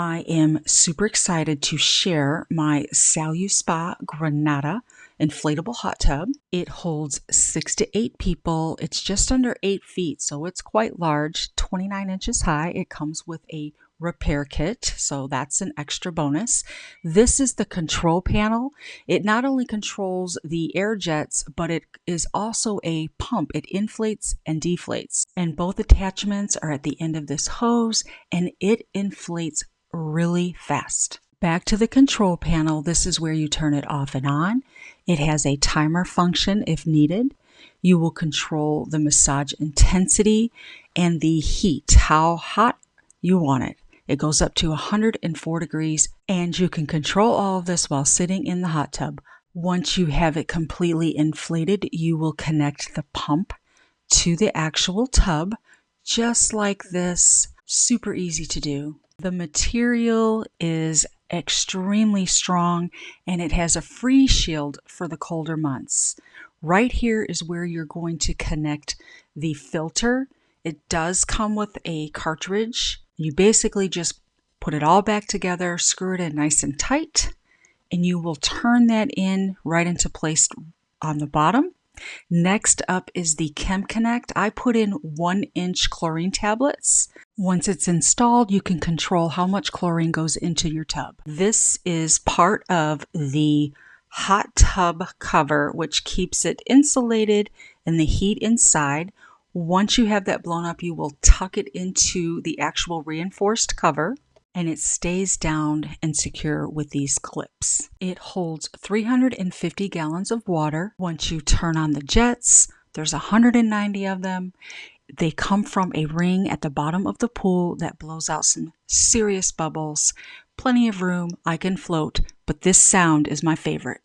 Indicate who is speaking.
Speaker 1: I am super excited to share my Spa Granada inflatable hot tub. It holds 6 to 8 people. It's just under 8 feet, so it's quite large, 29 inches high. It comes with a repair kit, so that's an extra bonus. This is the control panel. It not only controls the air jets, but it is also a pump. It inflates and deflates, and both attachments are at the end of this hose, and it inflates really fast. Back to the control panel, this is where you turn it off and on. It has a timer function if needed. You will control the massage intensity and the heat, how hot you want it. It goes up to 104 degrees, and you can control all of this while sitting in the hot tub. Once you have it completely inflated, you will connect the pump to the actual tub, just like this. Super easy to do. The material is extremely strong, and it has a freeze shield for the colder months. Right here is where you're going to connect the filter. It does come with a cartridge. You basically just put it all back together, screw it in nice and tight, and you will turn that in right into place on the bottom. Next up is the Chem Connect. I put in 1-inch chlorine tablets. Once it's installed, you can control how much chlorine goes into your tub. This is part of the hot tub cover, which keeps it insulated and the heat inside. Once you have that blown up, you will tuck it into the actual reinforced cover, and it stays down and secure with these clips. It holds 350 gallons of water. Once you turn on the jets, there's 190 of them. They come from a ring at the bottom of the pool that blows out some serious bubbles. Plenty of room, I can float, but this sound is my favorite.